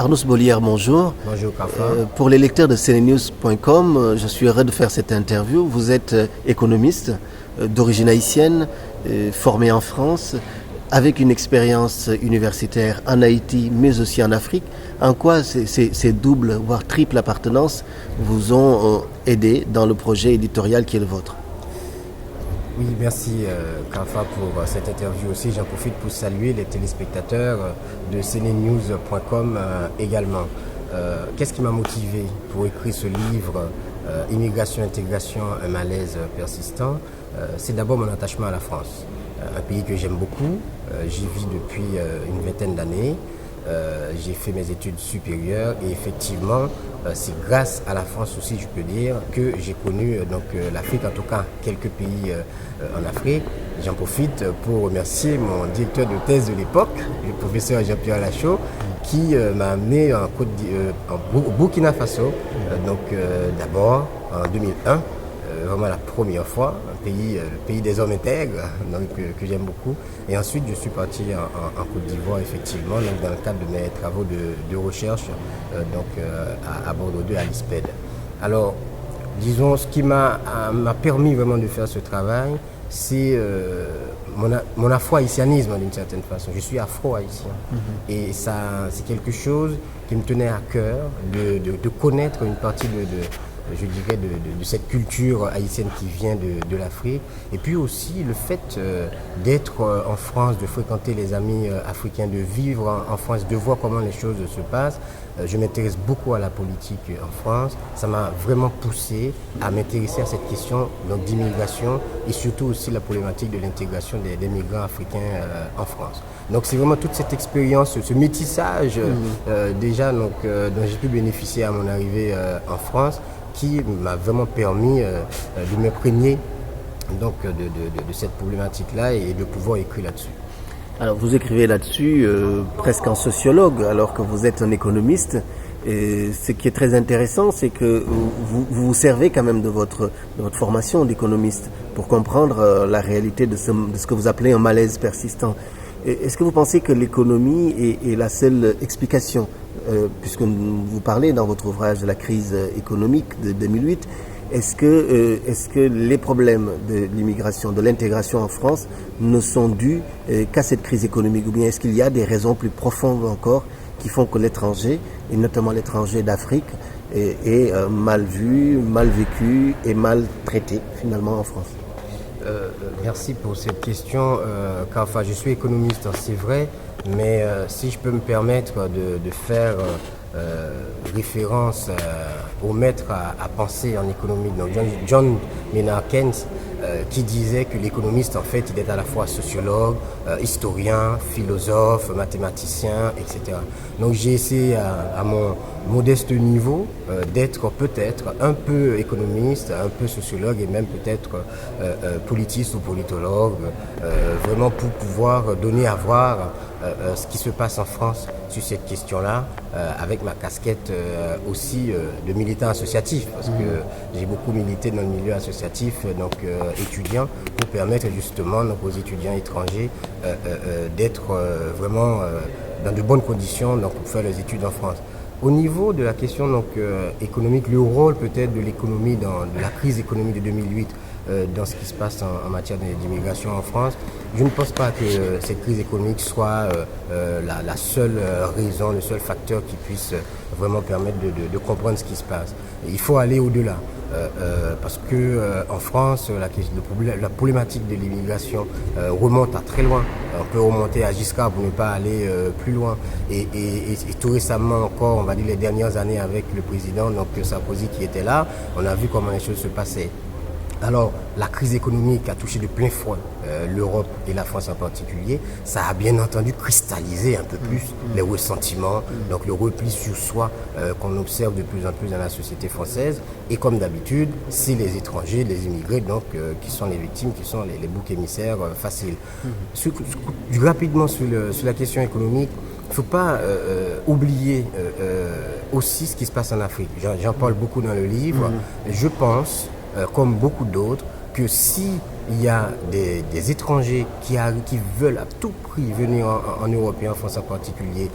Arnaud Bolière, bonjour. Bonjour Kafa. Pour les lecteurs de CNews.com, je suis heureux de faire cette interview. Vous êtes économiste d'origine haïtienne, formé en France, avec une expérience universitaire en Haïti, mais aussi en Afrique. En quoi ces doubles, voire triples appartenances vous ont aidé dans le projet éditorial qui est le vôtre? Oui, merci Kafa pour cette interview aussi. J'en profite pour saluer les téléspectateurs de CNews.com également. Qu'est-ce qui m'a motivé pour écrire ce livre Immigration, intégration, un malaise persistant? C'est d'abord mon attachement à la France, un pays que j'aime beaucoup. J'y vis depuis une vingtaine d'années. J'ai fait mes études supérieures et effectivement c'est grâce à la France aussi, je peux dire, que j'ai connu l'Afrique, en tout cas quelques pays en Afrique. J'en profite pour remercier mon directeur de thèse de l'époque, le professeur Jean-Pierre Lachaud, qui m'a amené au Burkina Faso, d'abord en 2001. Vraiment la première fois, le pays des hommes intègres, que j'aime beaucoup. Et ensuite, je suis parti en Côte d'Ivoire, effectivement, dans le cadre de mes travaux de recherche à Bordeaux 2, à l'ISPED. Alors, disons, ce qui m'a permis vraiment de faire ce travail, c'est mon afro-haïtianisme d'une certaine façon. Je suis afro-haïtien. Et ça, c'est quelque chose qui me tenait à cœur de connaître une partie je dirais, de cette culture haïtienne qui vient de l'Afrique. Et puis aussi le fait d'être en France, de fréquenter les amis africains, de vivre en France, de voir comment les choses se passent. Je m'intéresse beaucoup à la politique en France. Ça m'a vraiment poussé à m'intéresser à cette question d'immigration et surtout aussi la problématique de l'intégration des migrants africains en France. Donc c'est vraiment toute cette expérience, ce métissage dont j'ai pu bénéficier à mon arrivée en France, qui m'a vraiment permis de m'imprégner de cette problématique-là et de pouvoir écrire là-dessus. Alors vous écrivez là-dessus presque en sociologue alors que vous êtes un économiste. Et ce qui est très intéressant, c'est que vous vous servez quand même de votre formation d'économiste pour comprendre la réalité de ce que vous appelez un malaise persistant. Est-ce que vous pensez que l'économie est la seule explication, puisque vous parlez dans votre ouvrage de la crise économique de 2008, est-ce que les problèmes de l'immigration, de l'intégration en France ne sont dus qu'à cette crise économique, ou bien est-ce qu'il y a des raisons plus profondes encore qui font que l'étranger, et notamment l'étranger d'Afrique, est mal vu, mal vécu et mal traité finalement en France? Merci pour cette question. Enfin, je suis économiste, c'est vrai, mais si je peux me permettre de faire référence au maître à penser en économie, donc John Maynard Keynes, qui disait que l'économiste, en fait, il est à la fois sociologue, historien, philosophe, mathématicien, etc. Donc j'ai essayé à mon modeste niveau d'être peut-être un peu économiste, un peu sociologue et même peut-être politiste ou politologue, vraiment pour pouvoir donner à voir ce qui se passe en France sur cette question-là, avec ma casquette aussi de militant associatif, parce que j'ai beaucoup milité dans le milieu associatif, étudiant, pour permettre justement aux étudiants étrangers d'être vraiment dans de bonnes conditions pour faire leurs études en France. Au niveau de la question économique, le rôle peut-être de l'économie de la crise économique de 2008 dans ce qui se passe en matière d'immigration en France, je ne pense pas que cette crise économique soit la seule raison, le seul facteur qui puisse vraiment permettre de comprendre ce qui se passe. Et il faut aller au-delà. Parce que en France, la problématique de l'immigration remonte à très loin. On peut remonter à Giscard pour ne pas aller plus loin. Et tout récemment encore, on va dire les dernières années avec le président Sarkozy qui était là, on a vu comment les choses se passaient. Alors, la crise économique a touché de plein fouet l'Europe et la France en particulier. Ça a bien entendu cristallisé un peu plus les ressentiments, donc le repli sur soi qu'on observe de plus en plus dans la société française. Et comme d'habitude, c'est les étrangers, les immigrés qui sont les victimes, qui sont les boucs émissaires faciles. Rapidement sur la question économique, il ne faut pas oublier aussi ce qui se passe en Afrique. J'en parle beaucoup dans le livre. Je pense, comme beaucoup d'autres, que si il y a des étrangers qui veulent à tout prix venir en Europe et en France en particulier,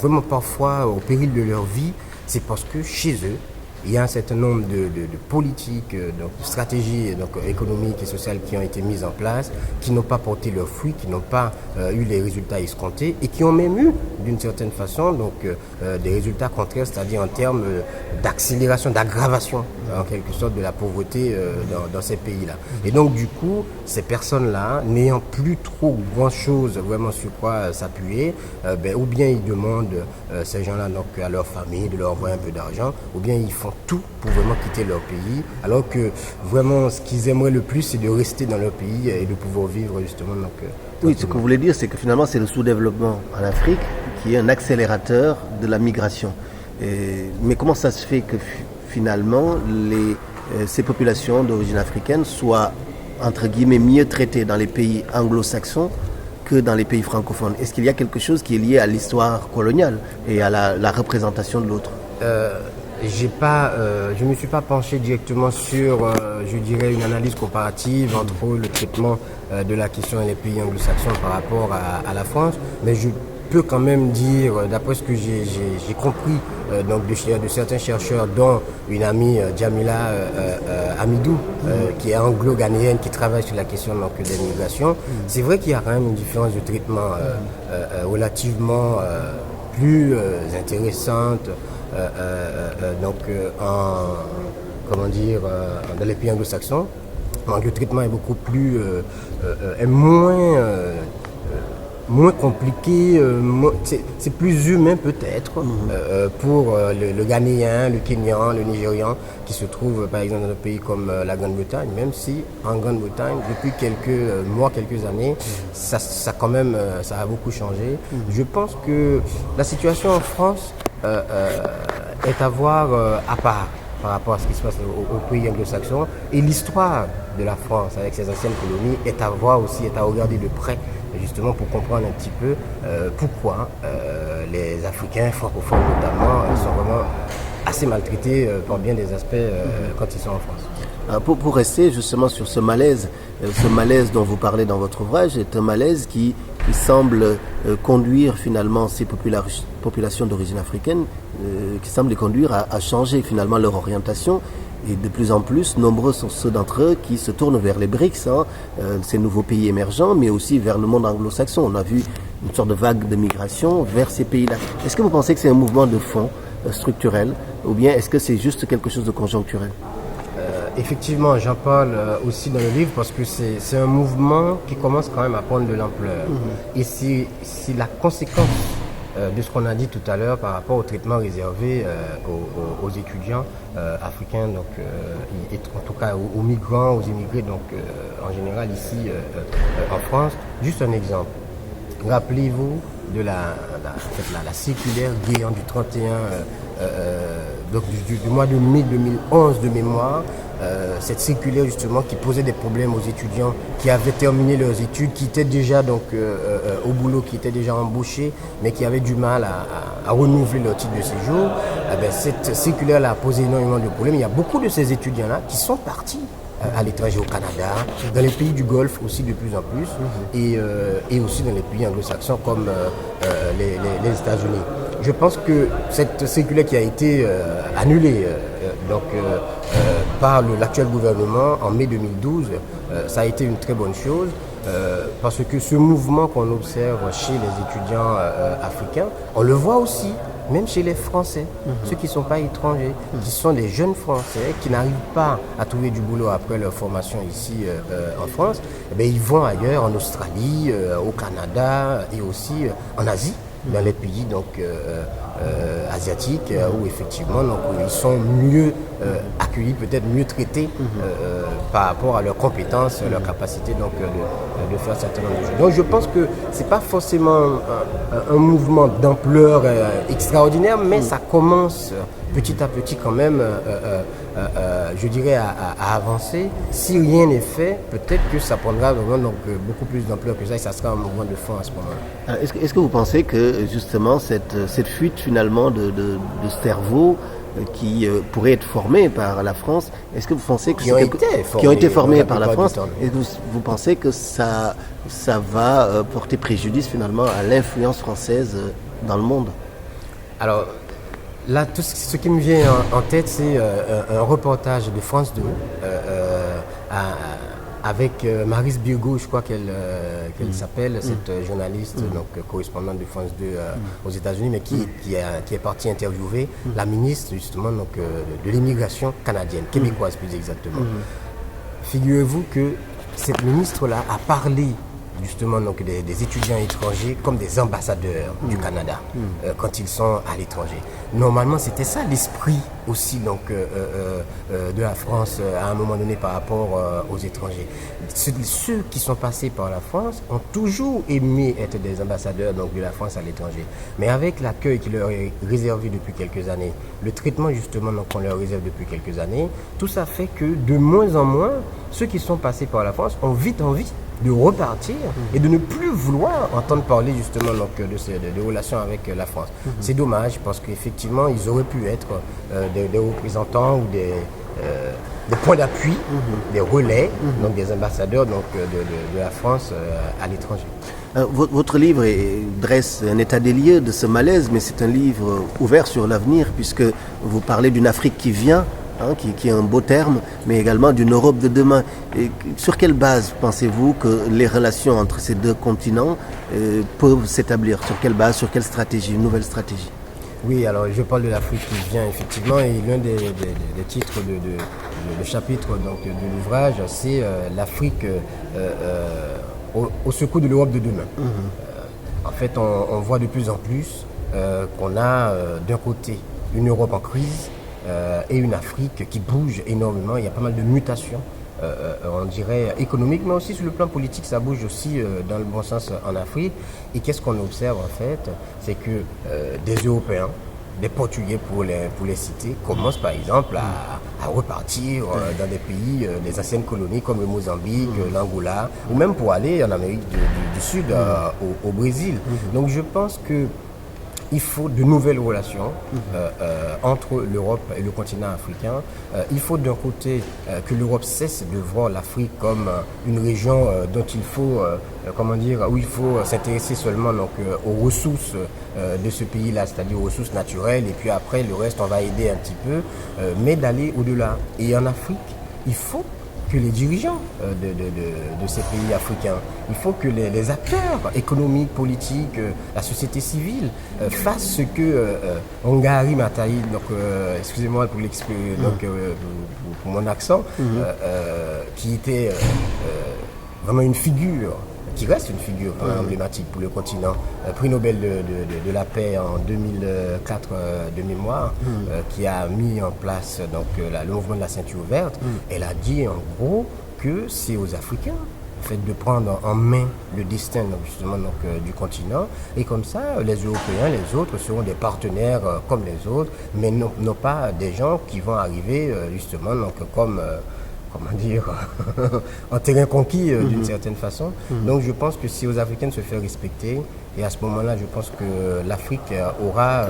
vraiment parfois au péril de leur vie, c'est parce que chez eux, il y a un certain nombre de politiques, donc, de stratégies donc, économiques et sociales qui ont été mises en place, qui n'ont pas porté leurs fruits, qui n'ont pas eu les résultats escomptés et qui ont même eu, d'une certaine façon, donc, des résultats contraires, c'est-à-dire en termes d'accélération, d'aggravation, en quelque sorte, de la pauvreté dans ces pays-là. Et donc, du coup, ces personnes-là, n'ayant plus trop grand-chose vraiment sur quoi s'appuyer, ou bien ils demandent, ces gens-là, donc, à leur famille de leur envoyer un peu d'argent, ou bien ils font tout pour vraiment quitter leur pays, alors que vraiment ce qu'ils aimeraient le plus, c'est de rester dans leur pays et de pouvoir vivre justement. Donc, oui, ce que vous voulez dire, c'est que finalement, c'est le sous-développement en Afrique qui est un accélérateur de la migration. Mais comment ça se fait que finalement, ces populations d'origine africaine soient, entre guillemets, mieux traitées dans les pays anglo-saxons que dans les pays francophones? Est-ce qu'il y a quelque chose qui est lié à l'histoire coloniale et à la représentation de l'autre? Je ne me suis pas penché directement sur, je dirais, une analyse comparative entre le traitement de la question des pays anglo-saxons par rapport à la France, mais je peux quand même dire, d'après ce que j'ai compris donc de certains chercheurs, dont une amie, Jamila Amidou, qui est anglo-ghanéenne, qui travaille sur la question donc, des migrations, c'est vrai qu'il y a quand même une différence de traitement relativement plus intéressante. Dans les pays anglo-saxons, le traitement est beaucoup plus, est moins compliqué, c'est plus humain peut-être pour le Ghanéen, le Kenyan, le Nigérian qui se trouve par exemple dans un pays comme la Grande-Bretagne, même si en Grande-Bretagne depuis quelques mois, quelques années, ça quand même ça a beaucoup changé. Je pense que la situation en France est à voir à part par rapport à ce qui se passe au pays anglo-saxon, et l'histoire de la France avec ses anciennes colonies est à voir aussi, est à regarder de près, justement pour comprendre un petit peu pourquoi les Africains francophones notamment sont vraiment assez maltraités par bien des aspects quand ils sont en France. Pour rester justement sur ce malaise dont vous parlez dans votre ouvrage, est un malaise qui semble conduire finalement ces populations d'origine africaine, qui semble les conduire à changer finalement leur orientation. Et de plus en plus, nombreux sont ceux d'entre eux qui se tournent vers les BRICS, ces nouveaux pays émergents, mais aussi vers le monde anglo-saxon. On a vu une sorte de vague de migration vers ces pays-là. Est-ce que vous pensez que c'est un mouvement de fond structurel, ou bien est-ce que c'est juste quelque chose de conjoncturel? Effectivement, j'en parle aussi dans le livre parce que c'est un mouvement qui commence quand même à prendre de l'ampleur. Et c'est la conséquence de ce qu'on a dit tout à l'heure par rapport au traitement réservé aux étudiants africains, donc, en tout cas aux migrants, aux immigrés, donc en général ici en France. Juste un exemple. Rappelez-vous de la circulaire Guéant du 31 donc du mois de mai 2011 de mémoire, cette circulaire justement qui posait des problèmes aux étudiants qui avaient terminé leurs études, qui étaient déjà donc au boulot, qui étaient déjà embauchés, mais qui avaient du mal à renouveler leur titre de séjour. Cette circulaire-là a posé énormément de problèmes. Il y a beaucoup de ces étudiants-là qui sont partis à l'étranger, au Canada, dans les pays du Golfe aussi de plus en plus, et aussi dans les pays anglo-saxons comme les États-Unis. Je pense que cette circulaire qui a été annulée par l'actuel gouvernement en mai 2012, ça a été une très bonne chose, parce que ce mouvement qu'on observe chez les étudiants africains, on le voit aussi même chez les Français, ceux qui ne sont pas étrangers, qui sont des jeunes Français qui n'arrivent pas à trouver du boulot après leur formation ici en France, ils vont ailleurs, en Australie, au Canada et aussi en Asie, dans les pays donc, asiatiques où effectivement donc, ils sont mieux accueillis, peut-être mieux traités par rapport à leurs compétences, leur capacité donc, de faire certains nombre de choses. Donc je pense que ce n'est pas forcément un mouvement d'ampleur extraordinaire, mais ça commence petit à petit quand même, je dirais, à avancer. Si rien n'est fait, peut-être que ça prendra vraiment donc, beaucoup plus d'ampleur que ça et ça sera un mouvement de fond à ce moment-là. Est-ce que vous pensez que justement cette fuite finalement de cerveau qui pourraient être formés par la France. Est-ce que vous pensez que qui ont été formés par la France, et vous pensez que ça va porter préjudice finalement à l'influence française dans le monde? Alors là, tout ce qui me vient en tête, c'est un reportage de France 2 avec Maryse Birgo, je crois qu'elle s'appelle, cette journaliste, donc correspondante de France 2 aux États-Unis, mais qui est partie interviewer la ministre justement donc, de l'immigration canadienne, québécoise plus exactement. Figurez-vous que cette ministre-là a parlé justement donc des étudiants étrangers comme des ambassadeurs du Canada quand ils sont à l'étranger. Normalement, c'était ça l'esprit aussi donc de la France à un moment donné par rapport aux étrangers. Ceux qui sont passés par la France ont toujours aimé être des ambassadeurs donc de la France à l'étranger. Mais avec l'accueil qui leur est réservé depuis quelques années, le traitement justement donc qu'on leur réserve depuis quelques années, tout ça fait que de moins en moins, ceux qui sont passés par la France ont vite envie de repartir et de ne plus vouloir entendre parler justement donc, de relations avec la France. C'est dommage parce qu'effectivement, ils auraient pu être des représentants ou des points d'appui, des relais, donc des ambassadeurs donc, de la France à l'étranger. Votre livre dresse un état des lieux de ce malaise, mais c'est un livre ouvert sur l'avenir puisque vous parlez d'une Afrique qui vient, qui est un beau terme, mais également d'une Europe de demain. Et sur quelle base pensez-vous que les relations entre ces deux continents peuvent s'établir? Sur quelle base, sur quelle stratégie, une nouvelle stratégie? Oui, alors je parle de l'Afrique qui vient effectivement, et l'un des titres de chapitre donc, de l'ouvrage, c'est l'Afrique au secours de l'Europe de demain. En fait, on voit de plus en plus qu'on a d'un côté une Europe en crise, et une Afrique qui bouge énormément. Il y a pas mal de mutations, on dirait économiques, mais aussi sur le plan politique, ça bouge aussi dans le bon sens en Afrique. Et qu'est-ce qu'on observe en fait? C'est que des Européens, des Portugais pour les citer, commencent par exemple à repartir dans des pays, des anciennes colonies comme le Mozambique, l'Angola, ou même pour aller en Amérique du Sud, au Brésil. Donc je pense que il faut de nouvelles relations entre l'Europe et le continent africain. Il faut d'un côté que l'Europe cesse de voir l'Afrique comme une région dont il faut, où il faut s'intéresser seulement donc, aux ressources de ce pays-là, c'est-à-dire aux ressources naturelles, et puis après le reste on va aider un petit peu, mais d'aller au-delà. Et en Afrique, il faut que les dirigeants de ces pays africains, il faut que les acteurs économiques, politiques, la société civile fassent ce que Wangari Maathai, donc excusez-moi pour l'expliquer, pour mon accent, qui était vraiment une figure, qui reste une figure emblématique pour le continent, prix Nobel de la paix en 2004 de mémoire, qui a mis en place donc, le mouvement de la ceinture verte. Elle a dit en gros que c'est aux Africains en fait, de prendre en main le destin donc, justement donc, du continent, et comme ça les Européens, les autres seront des partenaires comme les autres, mais non pas des gens qui vont arriver justement donc, comme en terrain conquis d'une certaine façon. Donc je pense que c'est aux Africains de se faire respecter, et à ce moment-là, je pense que l'Afrique aura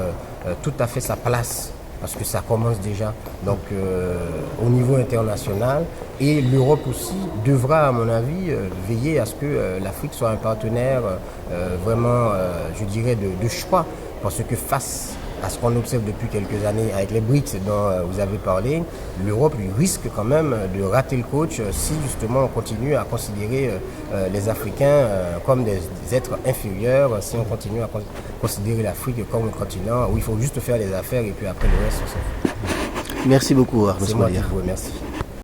tout à fait sa place, parce que ça commence déjà donc, au niveau international, et l'Europe aussi devra, à mon avis, veiller à ce que l'Afrique soit un partenaire vraiment, je dirais, de choix, parce que face à ce qu'on observe depuis quelques années avec les BRICS dont vous avez parlé, l'Europe risque quand même de rater le coach si justement on continue à considérer les Africains comme des êtres inférieurs, si on continue à considérer l'Afrique comme un continent où il faut juste faire les affaires et puis après le reste, on s'en fout. Merci beaucoup, Arnaud. C'est moi qui vous remercie.